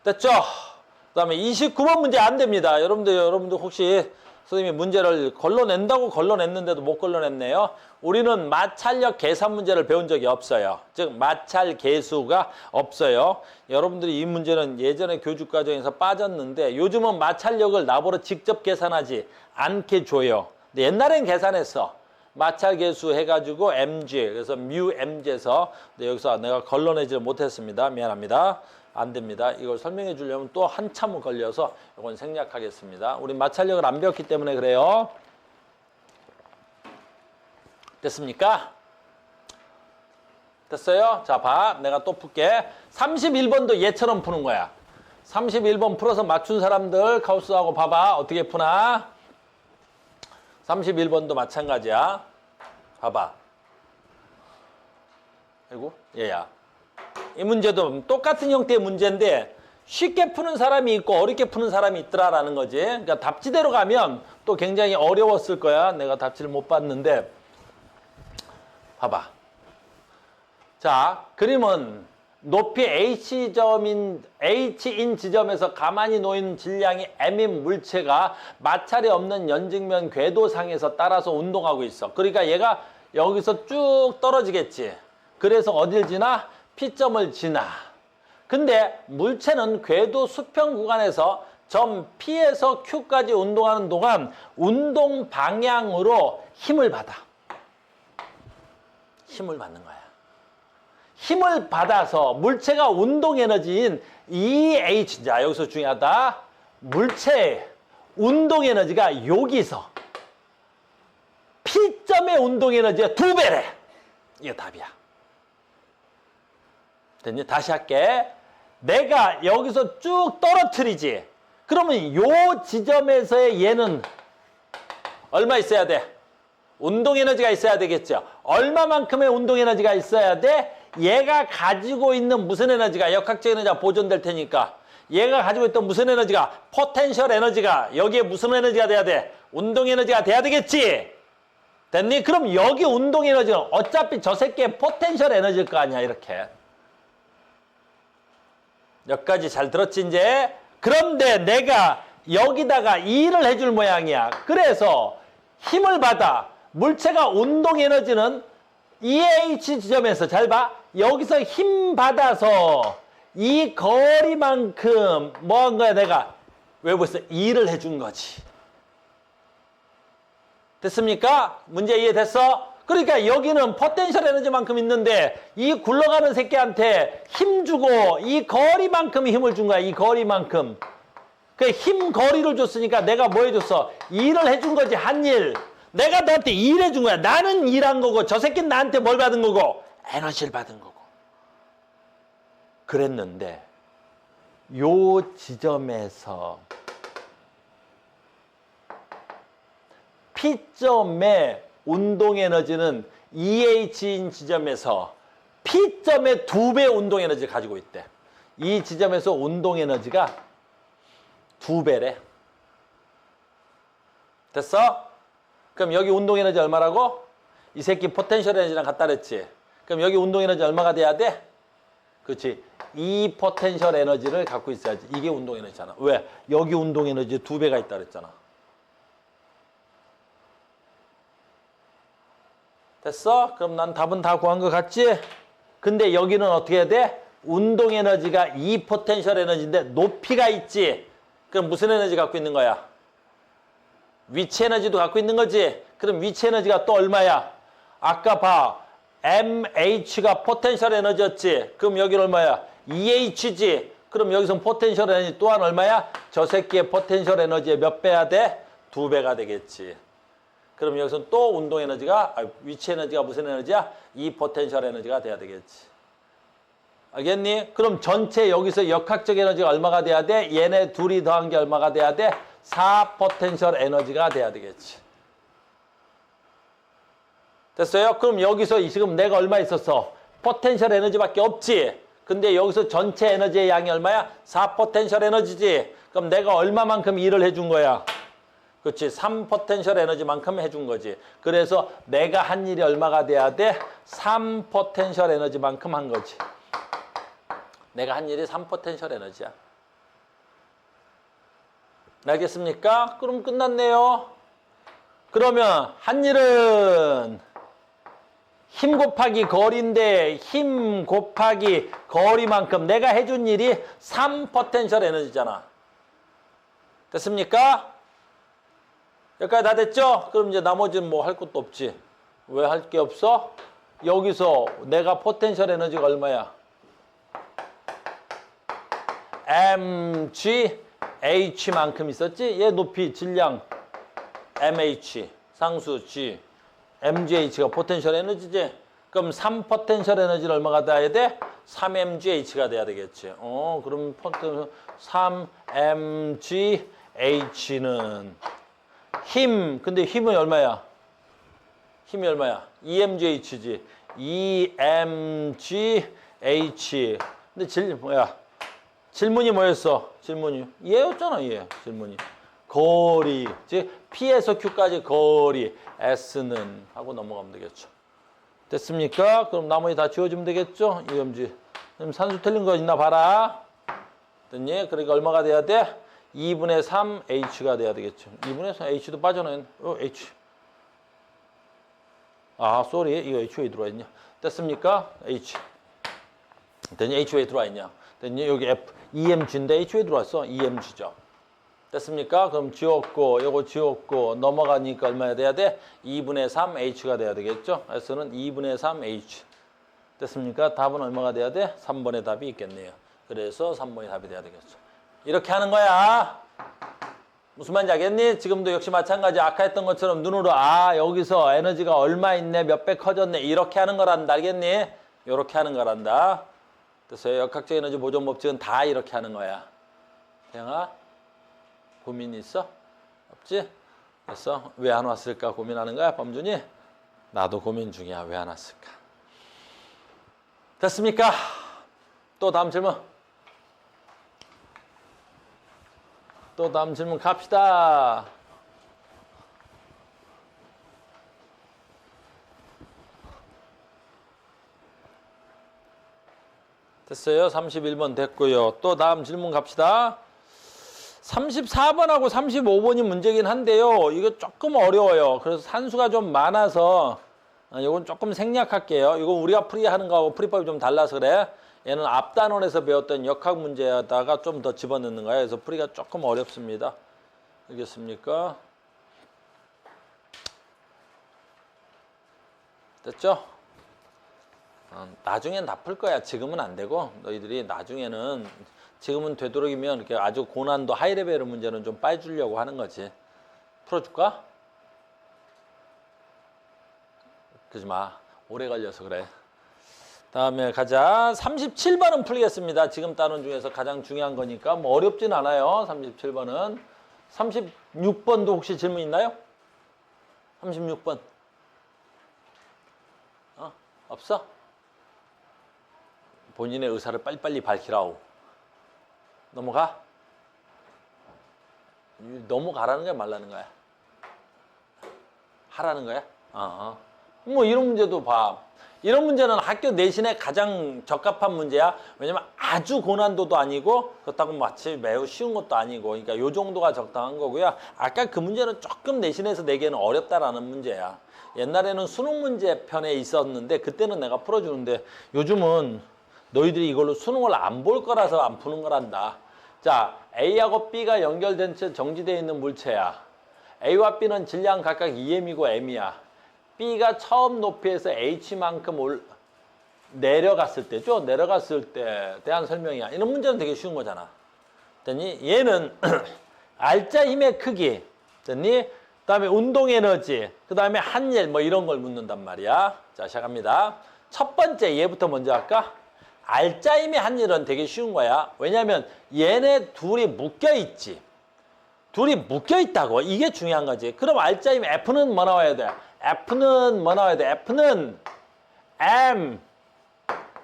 S1: 됐죠? 그 다음에 29번 문제 안 됩니다. 여러분들 혹시 선생님이 문제를 걸러낸다고 걸러냈는데도 못 걸러냈네요. 우리는 마찰력 계산 문제를 배운 적이 없어요. 즉 마찰 계수가 없어요. 여러분들이 이 문제는 예전에 교육 과정에서 빠졌는데 요즘은 마찰력을 나보러 직접 계산하지 않게 줘요. 근데 옛날엔 계산했어. 마찰 계수 해가지고 mg 그래서 mu mg에서 여기서 내가 걸러내지를 못했습니다. 미안합니다. 안 됩니다. 이걸 설명해 주려면 또 한참을 걸려서 이건 생략하겠습니다. 우리 마찰력을 안 배웠기 때문에 그래요. 됐습니까? 됐어요? 자, 봐. 내가 또 풀게. 31번도 얘처럼 푸는 거야. 31번 풀어서 맞춘 사람들 카우스하고 봐봐. 어떻게 푸나? 31번도 마찬가지야. 봐봐. 아이고, 얘야. 이 문제도 똑같은 형태의 문제인데 쉽게 푸는 사람이 있고 어렵게 푸는 사람이 있더라라는 거지. 그러니까 답지대로 가면 또 굉장히 어려웠을 거야. 내가 답지를 못 봤는데. 봐봐. 자, 그림은 높이 H인 지점에서 가만히 놓인 질량이 M인 물체가 마찰이 없는 연직면 궤도상에서 따라서 운동하고 있어. 그러니까 얘가 여기서 쭉 떨어지겠지. 그래서 어딜 지나? P점을 지나. 근데 물체는 궤도 수평 구간에서 점 P에서 Q까지 운동하는 동안 운동 방향으로 힘을 받아. 힘을 받는 거야. 힘을 받아서 물체가 운동 에너지인 EH, 자 여기서 중요하다. 물체의 운동 에너지가 여기서 P점의 운동 에너지의 2배래. 이게 답이야. 됐니? 다시 할게. 내가 여기서 쭉 떨어뜨리지. 그러면 요 지점에서의 얘는 얼마 있어야 돼? 운동 에너지가 있어야 되겠죠. 얼마만큼의 운동 에너지가 있어야 돼? 얘가 가지고 있는 무슨 에너지가 역학적 에너지가 보존될 테니까 얘가 가지고 있던 무슨 에너지가 포텐셜 에너지가 여기에 무슨 에너지가 돼야 돼? 운동 에너지가 돼야 되겠지. 됐니? 그럼 여기 운동 에너지는 어차피 저 새끼의 포텐셜 에너지일 거 아니야. 이렇게. 여기까지 잘 들었지 이제? 그런데 내가 여기다가 일을 해줄 모양이야. 그래서 힘을 받아. 물체가 운동 에너지는 EH 지점에서 잘 봐. 여기서 힘 받아서 이 거리만큼 뭐 한 거야 내가? 왜 벌써 일을 해준 거지. 됐습니까? 문제 이해됐어? 그러니까 여기는 포텐셜 에너지만큼 있는데 이 굴러가는 새끼한테 힘 주고 이 거리만큼 힘을 준 거야. 이 거리만큼. 그 힘 거리를 줬으니까 내가 뭐 해줬어? 일을 해준 거지. 한 일. 내가 너한테 일해준 거야. 나는 일한 거고 저 새끼는 나한테 뭘 받은 거고? 에너지를 받은 거고. 그랬는데 요 지점에서 P점의 운동 에너지는 EH인 지점에서 P점의 2배 운동 에너지를 가지고 있대. 이 지점에서 운동 에너지가 2배래. 됐어? 그럼 여기 운동 에너지 얼마라고? 이 새끼 포텐셜 에너지랑 같다 그랬지. 그럼 여기 운동 에너지 얼마가 돼야 돼? 그렇지. 이 포텐셜 에너지를 갖고 있어야지. 이게 운동 에너지잖아. 왜? 여기 운동 에너지 2배가 있다 그랬잖아. 됐어? 그럼 난 답은 다 구한 것 같지? 근데 여기는 어떻게 해야 돼? 운동 에너지가 이 포텐셜 에너지인데 높이가 있지. 그럼 무슨 에너지 갖고 있는 거야? 위치 에너지도 갖고 있는 거지. 그럼 위치 에너지가 또 얼마야? 아까 봐. MH가 포텐셜 에너지였지. 그럼 여기는 얼마야? EH지. 그럼 여기서 포텐셜 에너지 또한 얼마야? 저 새끼의 포텐셜 에너지의 몇 배야 돼? 2배가 되겠지. 그럼 여기서 또 운동 에너지가, 위치 에너지가 무슨 에너지야? 이 포텐셜 에너지가 돼야 되겠지. 알겠니? 그럼 전체 여기서 역학적 에너지가 얼마가 돼야 돼? 얘네 둘이 더한 게 얼마가 돼야 돼? 4 포텐셜 에너지가 돼야 되겠지. 됐어요? 그럼 여기서 지금 내가 얼마 있었어? 포텐셜 에너지밖에 없지. 근데 여기서 전체 에너지의 양이 얼마야? 4 포텐셜 에너지지. 그럼 내가 얼마만큼 일을 해준 거야? 그렇지. 3 포텐셜 에너지만큼 해준 거지. 그래서 내가 한 일이 얼마가 돼야 돼? 3 포텐셜 에너지만큼 한 거지. 내가 한 일이 3 포텐셜 에너지야. 알겠습니까? 그럼 끝났네요. 그러면 한 일은 힘 곱하기 거리인데 힘 곱하기 거리만큼 내가 해준 일이 3 포텐셜 에너지잖아. 됐습니까? 여기까지 다 됐죠? 그럼 이제 나머지는 뭐 할 것도 없지. 왜 할 게 없어? 여기서 내가 포텐셜 에너지가 얼마야? mgh만큼 있었지? 얘 높이, 질량 mh, 상수 g, mgh가 포텐셜 에너지지? 그럼 3 포텐셜 에너지는 얼마가 돼야 돼? 3mgh가 돼야 되겠지. 그럼 3mgh는 힘, 근데 힘은 얼마야? 힘이 얼마야? EMGH지. EMGH. 근데 질문이 뭐였어? 질문이. 얘였잖아, 얘. 질문이. 거리. 즉, P에서 Q까지 거리. S는 하고 넘어가면 되겠죠. 됐습니까? 그럼 나머지 다 지워주면 되겠죠? EMG. 그럼 산수 틀린 거 있나 봐라. 됐니? 그러니까 얼마가 돼야 돼? 2분의 3 H가 돼야 되겠죠. 2분의 3 H도 빠져나온 H. 쏘리. 이거 H 왜 들어와 있냐? 됐습니까? H. 됐니? H 왜 들어와 있냐? 됐니? 여기 F. EMG인데 H 왜 들어왔어? EMG죠. 됐습니까? 그럼 지웠고, 요거 지웠고, 넘어가니까 얼마야 돼야 돼? 2분의 3 H가 돼야 되겠죠? S는 2분의 3 H. 됐습니까? 답은 얼마가 돼야 돼? 3번의 답이 있겠네요. 그래서 3번의 답이 돼야 되겠죠. 이렇게 하는 거야. 무슨 말인지 알겠니? 지금도 역시 마찬가지. 아까 했던 것처럼 눈으로 여기서 에너지가 얼마 있네, 몇 배 커졌네. 이렇게 하는 거란다. 알겠니? 이렇게 하는 거란다. 그래서 역학적 에너지 보존 법칙은 다 이렇게 하는 거야. 태영아, 고민 있어? 없지? 그래서 왜 안 왔을까 고민하는 거야, 범준이? 나도 고민 중이야. 왜 안 왔을까? 됐습니까? 또 다음 질문. 또 다음 질문 갑시다. 됐어요. 31번 됐고요. 또 다음 질문 갑시다. 34번하고 35번이 문제긴 한데요. 이거 조금 어려워요. 그래서 산수가 좀 많아서 이건 조금 생략할게요. 이거 우리가 풀이하는 거하고 풀이법이 좀 달라서 그래. 얘는 앞단원에서 배웠던 역학 문제에다가 좀 더 집어넣는 거예요. 그래서 풀이가 조금 어렵습니다. 알겠습니까? 됐죠? 나중엔 다 풀 거야. 지금은 안 되고 너희들이 나중에는 지금은 되도록이면 이렇게 아주 고난도 하이레벨 문제는 좀 빠져주려고 하는 거지. 풀어줄까? 그러지 마. 오래 걸려서 그래. 다음에 가자. 37번은 풀리겠습니다. 지금 따는 중에서 가장 중요한 거니까 뭐 어렵진 않아요. 37번은. 36번도 혹시 질문 있나요? 36번. 없어? 본인의 의사를 빨리빨리 밝히라오. 넘어가? 넘어가라는 거야, 말라는 거야? 하라는 거야? 뭐 이런 문제도 봐. 이런 문제는 학교 내신에 가장 적합한 문제야. 왜냐면 아주 고난도도 아니고 그렇다고 마치 매우 쉬운 것도 아니고, 그러니까 요 정도가 적당한 거고요. 아까 그 문제는 조금 내신에서 내기에는 어렵다라는 문제야. 옛날에는 수능 문제 편에 있었는데 그때는 내가 풀어주는데 요즘은 너희들이 이걸로 수능을 안 볼 거라서 안 푸는 거란다. 자, A하고 B가 연결된 채 정지되어 있는 물체야. A와 B는 질량 각각 2m이고 m이야. B가 처음 높이에서 h만큼 내려갔을 때죠. 내려갔을 때 대한 설명이야. 이런 문제는 되게 쉬운 거잖아. 됐니? 얘는 알짜 힘의 크기, 됐니? 그다음에 운동 에너지, 그다음에 한일 뭐 이런 걸 묻는단 말이야. 자, 시작합니다. 첫 번째 얘부터 먼저 할까? 알짜 힘의 한일은 되게 쉬운 거야. 왜냐면 얘네 둘이 묶여 있지. 둘이 묶여 있다고. 이게 중요한 거지. 그럼 알짜 힘 F는 뭐 나와야 돼? F는 뭐 나와야 돼? F는 M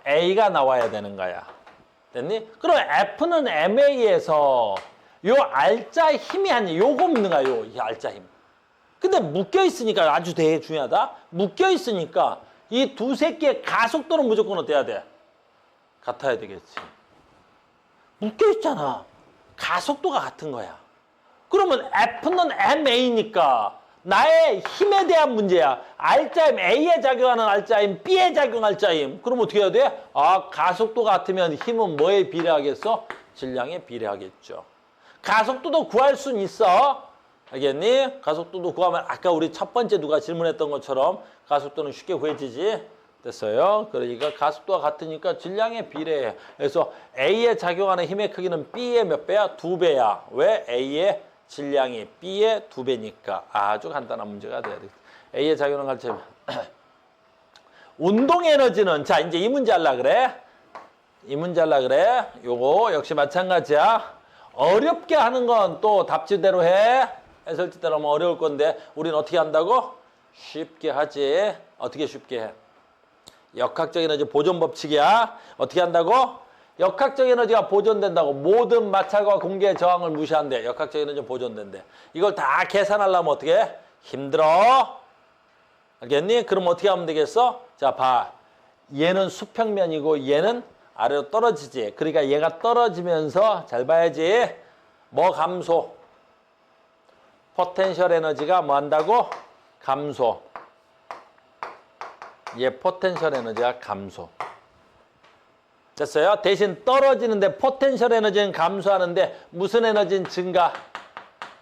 S1: A가 나와야 되는 거야. 됐니? 그럼 F는 MA에서 요 알짜 힘이 아니 요거 묻는 거야. 요 알짜 힘. 근데 묶여 있으니까 아주 되게 중요하다. 묶여 있으니까 이 두세 개의 가속도는 무조건 어때야 돼? 같아야 되겠지. 묶여 있잖아. 가속도가 같은 거야. 그러면 F는 MA니까 나의 힘에 대한 문제야. 알짜임 A에 작용하는 알짜임, B에 작용할 알짜임. 그럼 어떻게 해야 돼? 아, 가속도 같으면 힘은 뭐에 비례하겠어? 질량에 비례하겠죠. 가속도도 구할 수는 있어. 알겠니? 가속도도 구하면 아까 우리 첫 번째 누가 질문했던 것처럼 가속도는 쉽게 구해지지. 됐어요? 그러니까 가속도가 같으니까 질량에 비례해. 그래서 A에 작용하는 힘의 크기는 B의 몇 배야? 2배야. 왜? A의 질량이 B의 2배니까. 아주 간단한 문제가 돼야 돼. A에 작용하는 갈채면 운동 에너지는 자 이제 이 문제 하려 그래. 이 문제 하려 그래. 요거 역시 마찬가지야. 어렵게 하는 건 또 답지대로 해. 해설지대로 하면 어려울 건데 우리는 어떻게 한다고? 쉽게 하지. 어떻게 쉽게 해? 역학적 에너지 보존 법칙이야. 어떻게 한다고? 역학적 에너지가 보존된다고. 모든 마찰과 공기의 저항을 무시한대. 역학적 에너지 보존된대. 이걸 다 계산하려면 어떻게 해? 힘들어. 알겠니? 그럼 어떻게 하면 되겠어? 자, 봐. 얘는 수평면이고 얘는 아래로 떨어지지. 그러니까 얘가 떨어지면서 잘 봐야지. 뭐 감소? 포텐셜 에너지가 뭐 한다고? 감소. 얘 포텐셜 에너지가 감소. 됐어요? 대신 떨어지는데 포텐셜 에너지는 감소하는데 무슨 에너지는 증가?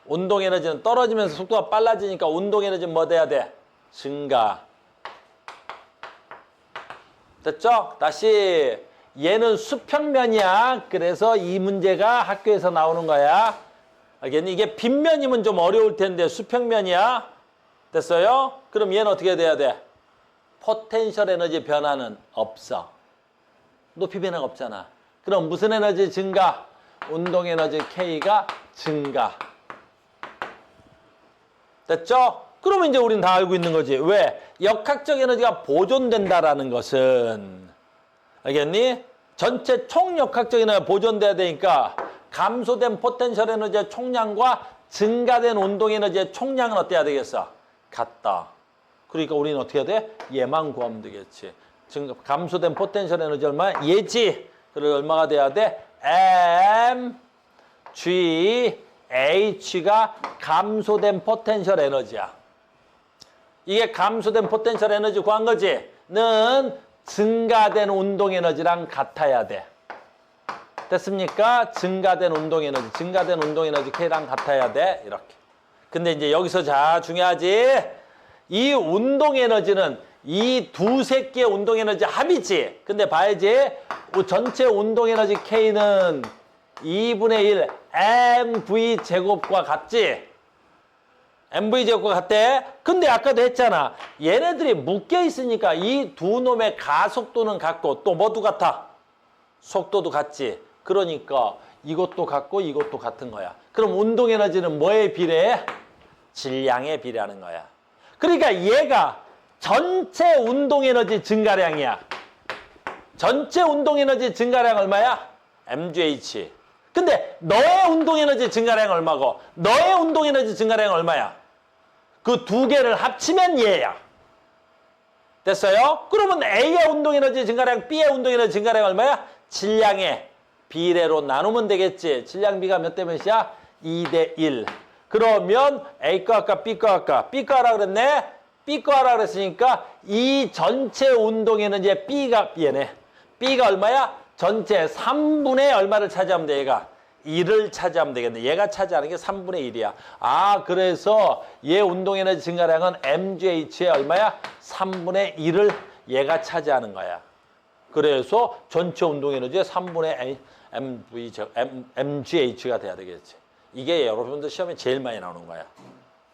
S1: 운동 에너지는 떨어지면서 속도가 빨라지니까 운동 에너지는 뭐 돼야 돼? 증가. 됐죠? 다시 얘는 수평면이야. 그래서 이 문제가 학교에서 나오는 거야. 알겠니? 이게 빗면이면 좀 어려울 텐데 수평면이야. 됐어요? 그럼 얘는 어떻게 돼야 돼? 포텐셜 에너지 변화는 없어. 높이 변화가 없잖아. 그럼 무슨 에너지 증가? 운동 에너지 K가 증가. 됐죠? 그러면 이제 우린 다 알고 있는 거지. 왜? 역학적 에너지가 보존된다라는 것은 알겠니? 전체 총 역학적 에너지가 보존돼야 되니까 감소된 포텐셜 에너지의 총량과 증가된 운동 에너지의 총량은 어때야 되겠어? 같다. 그러니까 우리는 어떻게 해야 돼? 얘만 구하면 되겠지. 감소된 포텐셜 에너지 얼마야? 얘지. 그리고 얼마가 돼야 돼? M, G, H가 감소된 포텐셜 에너지야. 이게 감소된 포텐셜 에너지 구한 거지? 는 증가된 운동 에너지랑 같아야 돼. 됐습니까? 증가된 운동 에너지 K랑 같아야 돼. 이렇게. 근데 이제 여기서 자 중요하지. 이 운동 에너지는 이 두세 개의 운동 에너지 합이지. 근데 봐야지. 전체 운동 에너지 K는 2분의 1 mv 제곱과 같지. mv 제곱과 같대. 근데 아까도 했잖아. 얘네들이 묶여 있으니까 이 두 놈의 가속도는 같고 또 뭐도 같아? 속도도 같지. 그러니까 이것도 같고 이것도 같은 거야. 그럼 운동 에너지는 뭐에 비례해? 질량에 비례하는 거야. 그러니까 얘가 전체 운동 에너지 증가량이야. 전체 운동 에너지 증가량 얼마야? mgh. 근데 너의 운동 에너지 증가량 얼마고 너의 운동 에너지 증가량 얼마야? 그 두 개를 합치면 얘야. 됐어요? 그러면 A의 운동 에너지 증가량, B의 운동 에너지 증가량 얼마야? 질량의 비례로 나누면 되겠지. 질량비가 몇 대 몇이야? 2대 1. 그러면 A 거 할까? B 거 할까? B 거 하라 그랬네? B 거 하라 그랬으니까 이 전체 운동 에너지의 B가 얘네. B가 얼마야? 전체 3분의 얼마를 차지하면 돼, 얘가. 1을 차지하면 되겠네. 얘가 차지하는 게 3분의 1이야. 아, 그래서 얘 운동에너지 증가량은 mgh의 얼마야? 3분의 1을 얘가 차지하는 거야. 그래서 전체 운동에너지의 3분의 mgh가 돼야 되겠지. 이게 여러분들 시험에 제일 많이 나오는 거야.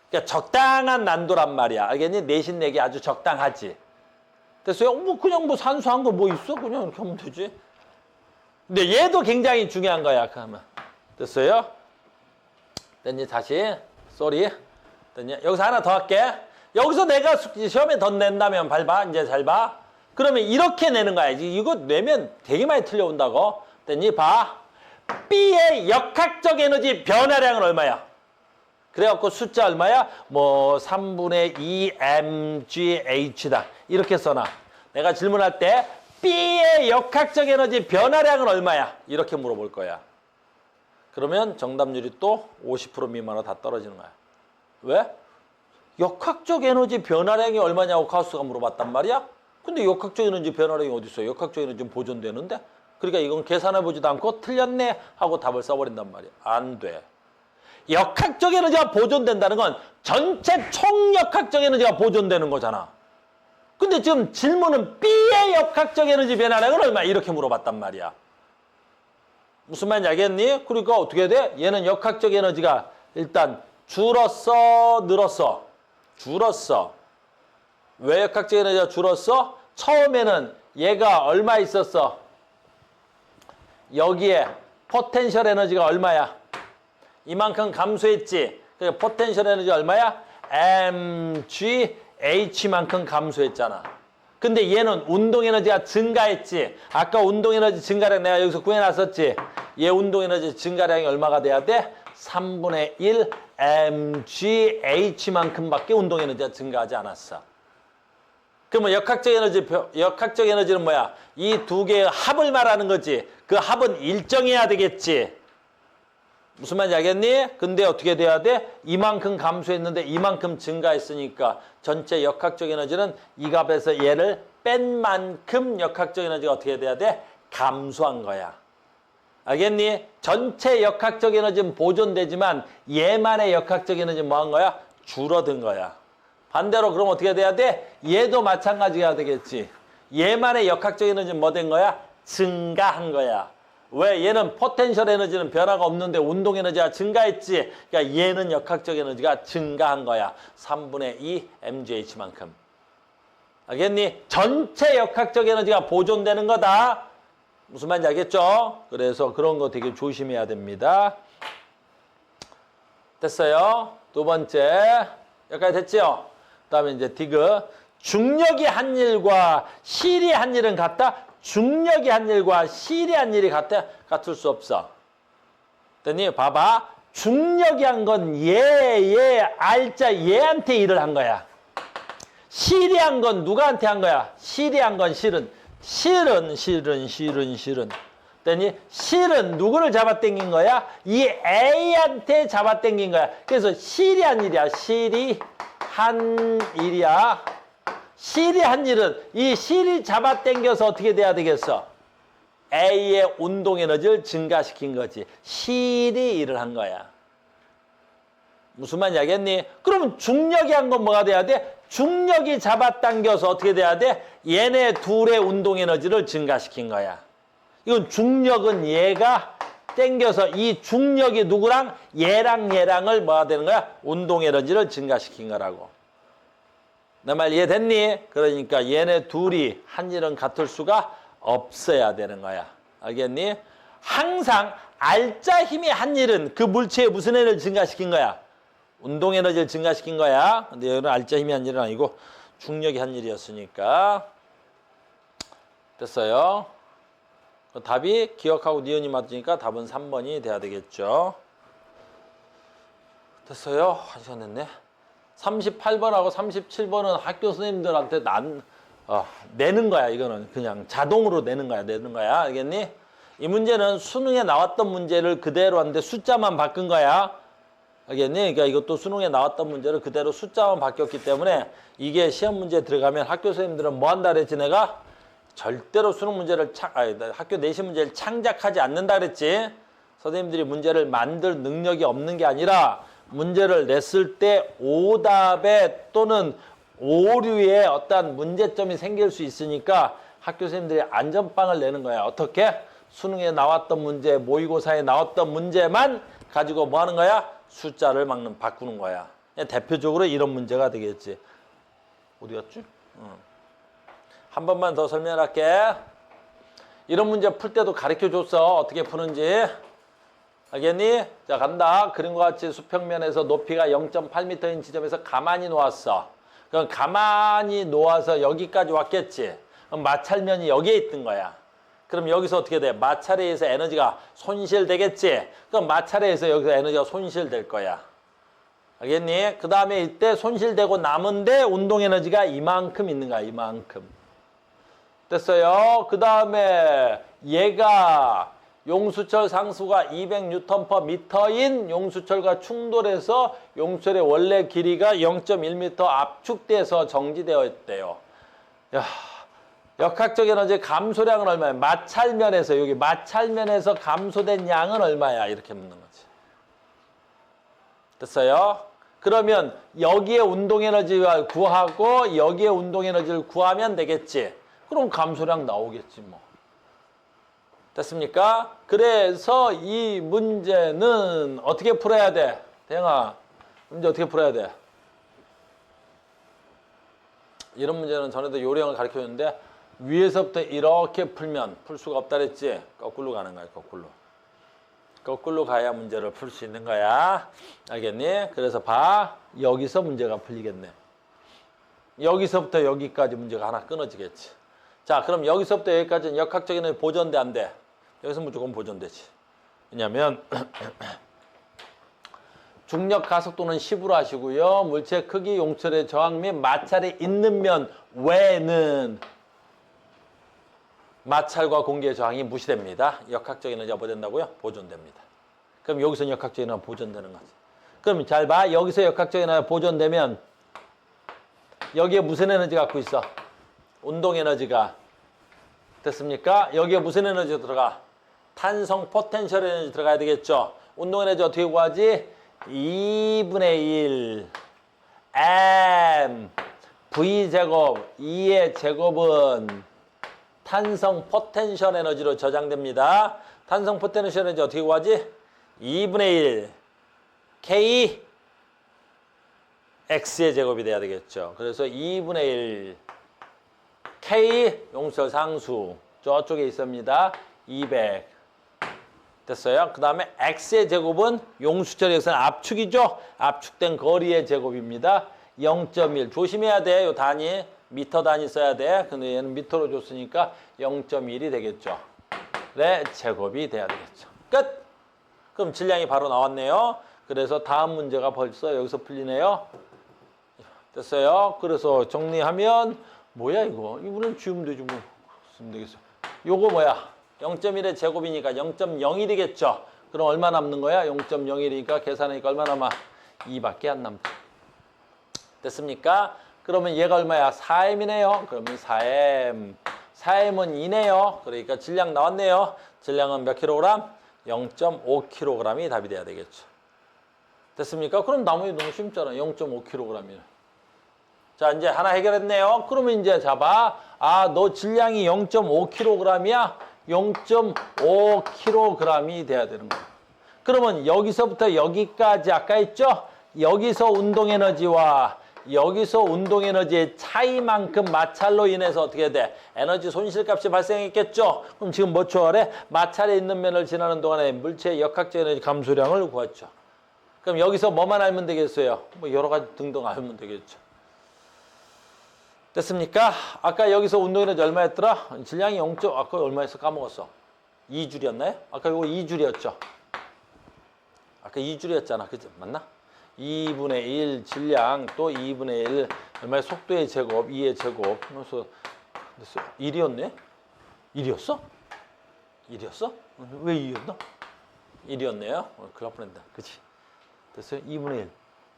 S1: 그러니까 적당한 난도란 말이야. 알겠니? 내신 내기 아주 적당하지. 됐어요? 뭐 그냥 뭐 산수한 거 뭐 있어? 그냥 이렇게 하면 되지. 근데 얘도 굉장히 중요한 거야. 그러면 됐어요? 됐니? 다시 쏘리. 됐니? 여기서 하나 더 할게. 여기서 내가 시험에 더 낸다면 밟아. 이제 잘 봐. 그러면 이렇게 내는 거야. 이거 내면 되게 많이 틀려온다고. 됐니? 봐. B의 역학적 에너지 변화량은 얼마야? 그래갖고 숫자 얼마야? 뭐 3분의 2 mgh다. 이렇게 써놔. 내가 질문할 때 B의 역학적 에너지 변화량은 얼마야? 이렇게 물어볼 거야. 그러면 정답률이 또 50% 미만으로 다 떨어지는 거야. 왜? 역학적 에너지 변화량이 얼마냐고 가우스가 물어봤단 말이야? 근데 역학적 에너지 변화량이 어디 있어? 역학적 에너지는 보존되는데? 그러니까 이건 계산해보지도 않고 틀렸네 하고 답을 써버린단 말이야. 안 돼. 역학적 에너지가 보존된다는 건 전체 총 역학적 에너지가 보존되는 거잖아. 근데 지금 질문은 B의 역학적 에너지 변화량은 얼마? 이렇게 물어봤단 말이야. 무슨 말인지 알겠니? 그러니까 어떻게 돼? 얘는 역학적 에너지가 일단 줄었어, 늘었어? 줄었어. 왜 역학적 에너지가 줄었어? 처음에는 얘가 얼마 있었어? 여기에 포텐셜 에너지가 얼마야? 이만큼 감소했지. 그러니까 포텐셜 에너지 얼마야? mgh만큼 감소했잖아. 근데 얘는 운동 에너지가 증가했지. 아까 운동 에너지 증가량 내가 여기서 구해놨었지. 얘 운동 에너지 증가량이 얼마가 돼야 돼? 3분의 1 mgh만큼밖에 운동 에너지가 증가하지 않았어. 그러면 역학적 에너지는 뭐야? 이 두 개의 합을 말하는 거지. 그 합은 일정해야 되겠지. 무슨 말인지 알겠니? 근데 어떻게 돼야 돼? 이만큼 감소했는데 이만큼 증가했으니까 전체 역학적 에너지는 이 값에서 얘를 뺀 만큼 역학적 에너지가 어떻게 돼야 돼? 감소한 거야. 알겠니? 전체 역학적 에너지는 보존되지만 얘만의 역학적 에너지는 뭐 한 거야? 줄어든 거야. 반대로 그럼 어떻게 돼야 돼? 얘도 마찬가지가 되겠지. 얘만의 역학적 에너지는 뭐 된 거야? 증가한 거야. 왜? 얘는 포텐셜 에너지는 변화가 없는데 운동 에너지가 증가했지. 그러니까 얘는 역학적 에너지가 증가한 거야. 3분의 2 mgh만큼. 알겠니? 전체 역학적 에너지가 보존되는 거다. 무슨 말인지 알겠죠? 그래서 그런 거 되게 조심해야 됩니다. 됐어요? 두 번째. 여기까지 됐죠? 그 다음에 이제 디귿. 중력이 한 일과 실이 한 일은 같다? 중력이 한 일과 실이 한 일이 같을 수 없어. 됐니? 봐봐. 중력이 한 건 알자 얘한테 일을 한 거야. 실이 한 건 누구한테 한 거야? 실이 한 건 실은. 됐니? 실은 누구를 잡아당긴 거야? 이 A한테 잡아당긴 거야. 그래서 실이 한 일이야. 실이 한 일이야. 실이 한 일은 이 실이 잡아당겨서 어떻게 돼야 되겠어? A의 운동 에너지를 증가시킨 거지. 실이 일을 한 거야. 무슨 말인지 알겠니? 그러면 중력이 한 건 뭐가 돼야 돼? 중력이 잡아당겨서 어떻게 돼야 돼? 얘네 둘의 운동 에너지를 증가시킨 거야. 이건 중력은 얘가 당겨서 이 중력이 누구랑? 얘랑을 뭐가 되는 거야? 운동 에너지를 증가시킨 거라고. 내 말 이해됐니? 그러니까 얘네 둘이 한 일은 같을 수가 없어야 되는 거야. 알겠니? 항상 알짜 힘이 한 일은 그 물체에 무슨 에너지를 증가시킨 거야? 운동 에너지를 증가시킨 거야. 근데 여기는 알짜 힘이 한 일은 아니고 중력이 한 일이었으니까. 됐어요? 답이 기억하고 니은이 맞으니까 답은 3번이 돼야 되겠죠. 됐어요? 1시간 됐네. 38번하고 37번은 학교 선생님들한테 내는 거야. 이거는 그냥 자동으로 내는 거야. 알겠니? 이 문제는 수능에 나왔던 문제를 그대로 하는데 숫자만 바꾼 거야. 알겠니? 그러니까 이것도 수능에 나왔던 문제를 그대로 숫자만 바뀌었기 때문에 이게 시험 문제에 들어가면 학교 선생님들은 뭐 한다 그랬지 내가? 절대로 수능 문제를 학교 내신 문제를 창작하지 않는다 그랬지. 선생님들이 문제를 만들 능력이 없는 게 아니라 문제를 냈을 때 오답에 또는 오류에 어떤 문제점이 생길 수 있으니까 학교 선생님들이 안전빵을 내는 거야. 어떻게? 수능에 나왔던 문제, 모의고사에 나왔던 문제만 가지고 뭐 하는 거야? 숫자를 바꾸는 거야. 대표적으로 이런 문제가 되겠지. 어디 갔지? 한 번만 더 설명할게. 이런 문제 풀 때도 가르쳐줬어. 어떻게 푸는지. 알겠니? 자, 간다. 그림과 같이 수평면에서 높이가 0.8m인 지점에서 가만히 놓았어. 그럼 가만히 놓아서 여기까지 왔겠지. 그럼 마찰면이 여기에 있던 거야. 그럼 여기서 어떻게 돼? 마찰에 의해서 에너지가 손실되겠지. 그럼 마찰에 의해서 여기서 에너지가 손실될 거야. 알겠니? 그 다음에 이때 손실되고 남은데 운동 에너지가 이만큼 있는 거야. 이만큼. 됐어요? 그 다음에 얘가 용수철 상수가 200N/m인 용수철과 충돌해서 용수철의 원래 길이가 0.1m 압축돼서 정지되어 있대요. 야, 역학적 에너지 감소량은 얼마야? 마찰면에서 여기 마찰면에서 감소된 양은 얼마야? 이렇게 묻는 거지. 됐어요? 그러면 여기에 운동 에너지를 구하고 여기에 운동 에너지를 구하면 되겠지. 그럼 감소량 나오겠지 뭐. 됐습니까? 그래서 이 문제는 어떻게 풀어야 돼? 대영아, 문제 어떻게 풀어야 돼? 이런 문제는 전에도 요령을 가르쳐줬는데 위에서부터 이렇게 풀면 풀 수가 없다 그랬지? 거꾸로 가는 거야, 거꾸로. 거꾸로 가야 문제를 풀 수 있는 거야. 알겠니? 그래서 봐. 여기서 문제가 풀리겠네. 여기서부터 여기까지 문제가 하나 끊어지겠지. 자, 그럼 여기서부터 여기까지는 역학적인 보존돼, 안 돼? 여기서 무조건 보존되지. 왜냐면 중력 가속도는 10으로 하시고요. 물체 크기, 용철의 저항 및 마찰이 있는 면 외에는 마찰과 공기의 저항이 무시됩니다. 역학적 에너지가 뭐 된다고요? 보존됩니다. 그럼 여기서 역학적 에너지가 보존되는 거지. 그럼 잘 봐. 여기서 역학적 에너지가 보존되면 여기에 무슨 에너지 갖고 있어? 운동 에너지가. 됐습니까? 여기에 무슨 에너지가 들어가? 탄성 포텐셜 에너지 들어가야 되겠죠. 운동 에너지 어떻게 구하지? 2분의 1 m v제곱 2의 제곱은 탄성 포텐셜 에너지로 저장됩니다. 탄성 포텐셜 에너지 어떻게 구하지? 2분의 1 K X의 제곱이 돼야 되겠죠. 그래서 2분의 1 K 용수철 상수 저쪽에 있습니다. 200 됐어요. 그 다음에 X의 제곱은 용수철 여기서는 압축이죠. 압축된 거리의 제곱입니다. 0.1 조심해야 돼. 요 단위 미터 단위 써야 돼. 근데 얘는 미터로 줬으니까 0.1이 되겠죠. 네, 제곱이 돼야 되겠죠. 끝! 그럼 질량이 바로 나왔네요. 그래서 다음 문제가 벌써 여기서 풀리네요. 됐어요. 그래서 정리하면 뭐야 이거? 이거는 지우면 되지 뭐. 쓰면 되겠어. 요거 뭐야? 0.1의 제곱이니까 0.01이겠죠. 그럼 얼마 남는 거야? 0.01이니까 계산하니까 얼마 남아? 2밖에 안 남죠. 됐습니까? 그러면 얘가 얼마야? 4m이네요. 그러면 4m. 4m은 2네요. 그러니까 질량 나왔네요. 질량은 몇 킬로그램? 0.5kg이 답이 돼야 되겠죠. 됐습니까? 그럼 나머지 너무 쉽잖아. 0.5kg이면. 자, 이제 하나 해결했네요. 그러면 이제 잡아. 아, 너 질량이 0.5kg이야? 0.5kg이 돼야 되는 거야. 그러면 여기서부터 여기까지 아까 했죠? 여기서 운동에너지와 여기서 운동에너지의 차이만큼 마찰로 인해서 어떻게 돼? 에너지 손실값이 발생했겠죠? 그럼 지금 뭐 추가래? 마찰에 있는 면을 지나는 동안에 물체의 역학적 에너지 감소량을 구했죠. 그럼 여기서 뭐만 알면 되겠어요? 뭐 여러 가지 등등 알면 되겠죠. 됐습니까? 아까 여기서 운동에너지 얼마였더라? 질량이 0. 아까 얼마였어? 까먹었어. 2줄이었나요? 아까 이거 2줄이었죠. 아까 2줄이었잖아. 그치? 맞나? 2분의 1 질량 또 2분의 1 얼마의 속도의 제곱 2의 제곱 그래서 1이었네? 1이었어? 1이었어? 왜 2였나? 1이었네요. 큰일 날 뻔했다. 그치? 됐어요? 2분의 1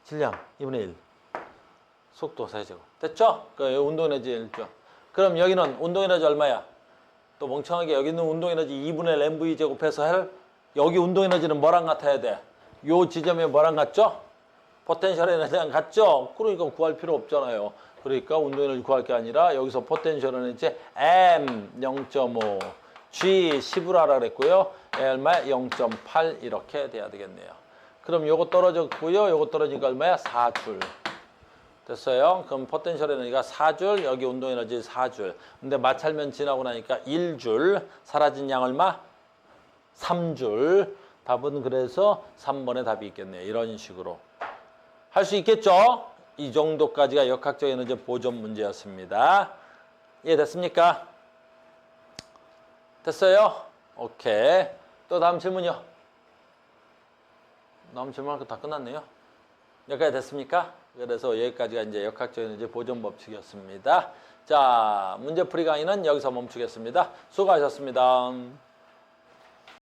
S1: 질량 2분의 1 속도 4의 제곱 됐죠? 그 운동에너지 1죠. 그럼 여기는 운동에너지 얼마야? 또 멍청하게 여기는 운동에너지 2분의 1 mv 제곱해서 할 여기 운동 에너지는 뭐랑 같아야 돼? 요 지점에 뭐랑 같죠? 포텐셜 에너지랑 같죠? 그러니까 구할 필요 없잖아요. 그러니까 운동 에너지 구할 게 아니라 여기서 포텐셜 에너지 M 0.5, G 10을 하라 그랬고요. 얼마야? 0.8 이렇게 돼야 되겠네요. 그럼 요거 떨어졌고요. 요거 떨어지니까 얼마야? 4줄. 됐어요? 그럼 포텐셜 에너지가 4줄, 여기 운동 에너지 4줄. 근데 마찰면 지나고 나니까 1줄, 사라진 양 얼마? 3줄. 답은 그래서 3번에 답이 있겠네요. 이런 식으로. 할 수 있겠죠? 이 정도까지가 역학적 에너지 보존 문제였습니다. 이해됐습니까? 됐어요? 오케이. 또 다음 질문이요. 다음 질문할 거 다 끝났네요. 여기까지 됐습니까? 그래서 여기까지가 이제 역학적 에너지 보존 법칙이었습니다. 자, 문제풀이 강의는 여기서 멈추겠습니다. 수고하셨습니다.